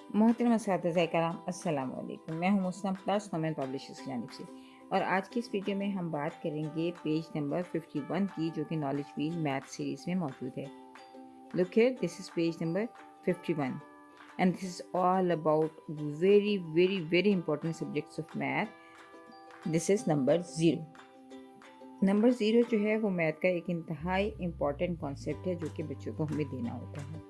मोहतरम असातिज़ा कराम अस्सलाम वालेकुम। मैं हूँ मुस्लिम प्लस नोमन पब्लिशर्स की जानिब से और आज की इस वीडियो में हम बात करेंगे पेज नंबर 51 की, जो कि नॉलेज व्हील मैथ सीरीज़ में मौजूद है। Look here, this is page number 51 and this is all about very very very important subjects of math. This is number zero. Number zero जो है वो मैथ का एक इंतहाई इम्पॉर्टेंट कॉन्सेप्ट है जो कि बच्चों को हमें देना होता है।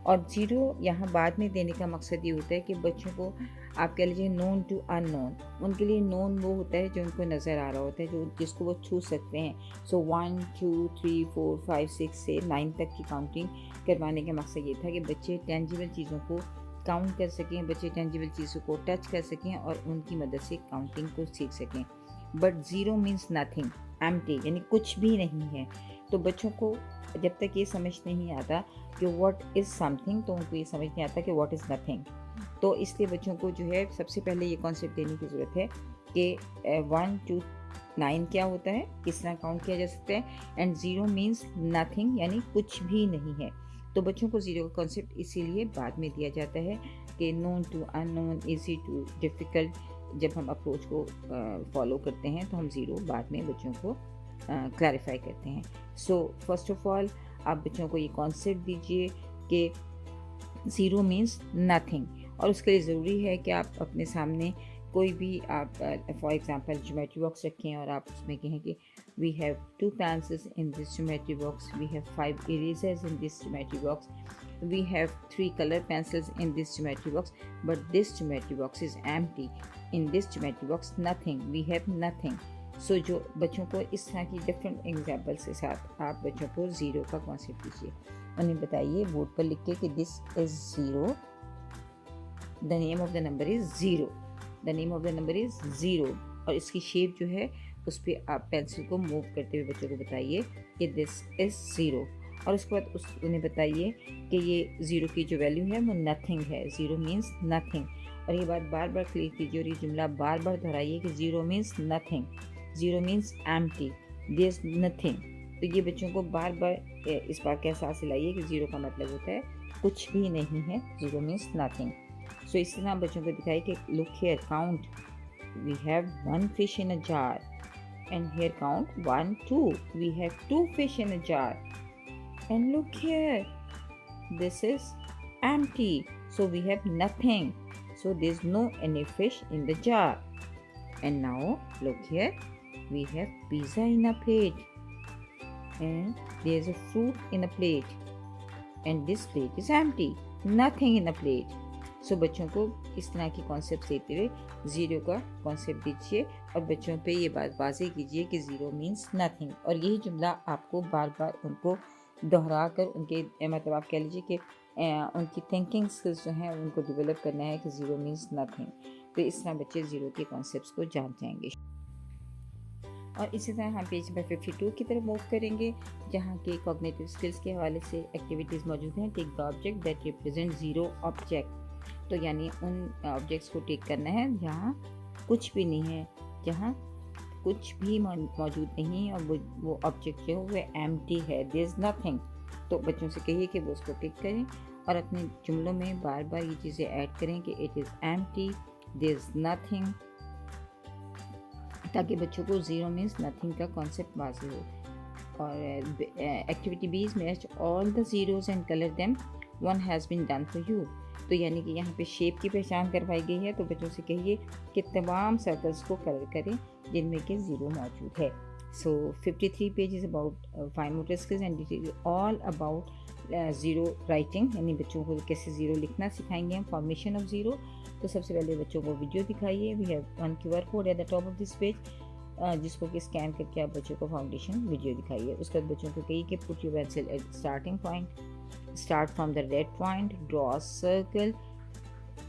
और ज़ीरो यहाँ बाद में देने का मकसद ये होता है कि बच्चों को आप कह लीजिए नोन टू अननोन, उनके लिए नोन वो होता है जो उनको नज़र आ रहा होता है, जो जिसको वो छू सकते हैं। सो 1 2 3 4 5 6 से 9 तक की काउंटिंग करवाने का मकसद ये था कि बच्चे टेंजिबल चीज़ों को काउंट कर सकें, बच्चे टेंजिबल चीज़ों को टच कर सकें और उनकी मदद से काउंटिंग को सीख सकें। But zero means nothing, empty, यानी कुछ भी नहीं है। तो बच्चों को जब तक ये समझ नहीं आता कि व्हाट इज़ समथिंग, तो उनको ये समझ नहीं आता कि व्हाट इज़ नथिंग। तो इसलिए बच्चों को जो है सबसे पहले ये कॉन्सेप्ट देने की ज़रूरत है कि 1 टू 9 क्या होता है, किस तरह काउंट किया जा सकता है, एंड ज़ीरो मीन्स नथिंग, यानी कुछ भी नहीं है। तो बच्चों को ज़ीरो का कॉन्सेप्ट इसीलिए बाद में दिया जाता है कि known to unknown, easy to difficult, जब हम अप्रोच को फॉलो करते हैं तो हम ज़ीरो बाद में बच्चों को क्लैरिफाई करते हैं। सो फर्स्ट ऑफ ऑल आप बच्चों को ये कॉन्सेप्ट दीजिए कि ज़ीरो मीन्स नथिंग, और उसके लिए ज़रूरी है कि आप अपने सामने कोई भी आप फॉर एग्जांपल ज्योमेट्री बॉक्स रखें और आप उसमें कहें कि we have 2 pencils in this geometry box, we have 5 erasers in this geometry box, we have 3 color pencils in this geometry box, but this geometry box is empty. In this geometry box nothing, we have nothing. So जो बच्चों को इस तरह की different examples के साथ आप बच्चों को ज़ीरो का कॉन्सेप्ट दीजिए। उन्हें बताइए बोर्ड पर लिख के कि this is zero, the name of the number is zero, the name of the number is zero, और इसकी शेप जो है उस पर आप पेंसिल को मूव करते हुए बच्चों को बताइए कि दिस इज़ ज़ीरो। और उसके बाद उन्हें बताइए कि ये ज़ीरो की जो वैल्यू है वो नथिंग है, ज़ीरो मीन्स नथिंग। और ये बात बार बार क्लियर कीजिए और ये जुमला बार बार दोहराइए कि zero means nothing, zero means empty, there is nothing. तो ये बच्चों को बार बार इस बात का एहसास दिलाइए कि ज़ीरो का मतलब होता है कुछ भी नहीं है, ज़ीरो मीन्स नथिंग। सो इस तरह बच्चों को दिखाइए कि look here, count, we have 1 fish in a jar, and here count 1 2, we have 2 fish in a jar, and look here, this is empty, so we have nothing, so there's no any fish in the jar. And now look here, we have pizza in a plate, and there's a fruit in a plate, and this plate is empty, nothing in a plate. सो बच्चों को इस तरह की concept देते हुए zero का concept दीजिए और बच्चों पे ये बात वाज़ेह कीजिए कि ज़ीरो मीन्स नथिंग। और यही जुमला आपको बार बार उनको दोहरा कर उनके मतलब आप कह लीजिए कि उनकी थिंकिंग स्किल्स जो हैं उनको डेवलप करना है कि ज़ीरो मीन्स नथिंग। तो इस तरह बच्चे ज़ीरो के कॉन्सेप्ट्स को जान जाएंगे। और इसी तरह हम पेज नंबर 52 की तरफ मूव करेंगे, जहाँ के कॉग्निटिव स्किल्स के हवाले से एक्टिविटीज़ मौजूद हैं। Take the object that represent zero object, तो यानी उन ऑब्जेक्ट्स को टेक करना है जहाँ कुछ भी नहीं है, जहाँ कुछ भी मौजूद नहीं है और वो ऑब्जेक्ट जो है वो एम्प्टी है, देयर इज़ नथिंग। तो बच्चों से कहिए कि वो उसको टिक करें और अपने जुमलों में बार बार ये चीज़ें ऐड करें कि it is empty, there is nothing, ताकि बच्चों को ज़ीरो मीन्स नथिंग का कॉन्सेप्ट वाज़ेह हो। और activity B is match all the zeros and colour them, one has been done for you. तो यानी कि यहाँ पे शेप की पहचान करवाई गई है, तो बच्चों से कहिए कि तमाम सर्कल्स को कलर करें जिनमें कि ज़ीरो मौजूद है। सो 53 pages about fine motor skills and it is all about zero writing, यानी बच्चों को कैसे ज़ीरो लिखना सिखाएंगे हम, फॉर्मेशन ऑफ ज़ीरो। तो सबसे पहले बच्चों को वीडियो दिखाइए। We have 1 QR code at the top of this page, जिसको कि स्कैन करके आप बच्चों को फाउंडेशन वीडियो दिखाइए। उसके बाद बच्चों को कहिए कि put your pencil at starting point, start from the red point, draw a circle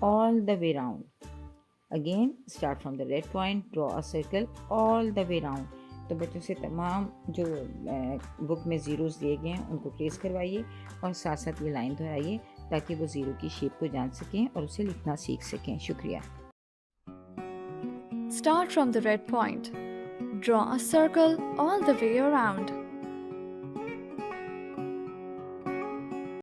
all the way round. Again start from the red point, draw a circle all the way round. तो बच्चों से तमाम जो book में zeros दिए गए हैं उनको ट्रेस करवाइए और साथ साथ ये लाइन दोहराइए ताकि वो ज़ीरो की शेप को जान सकें और उसे लिखना सीख सकें। शुक्रिया। Start from the red point. Draw a circle all the way around.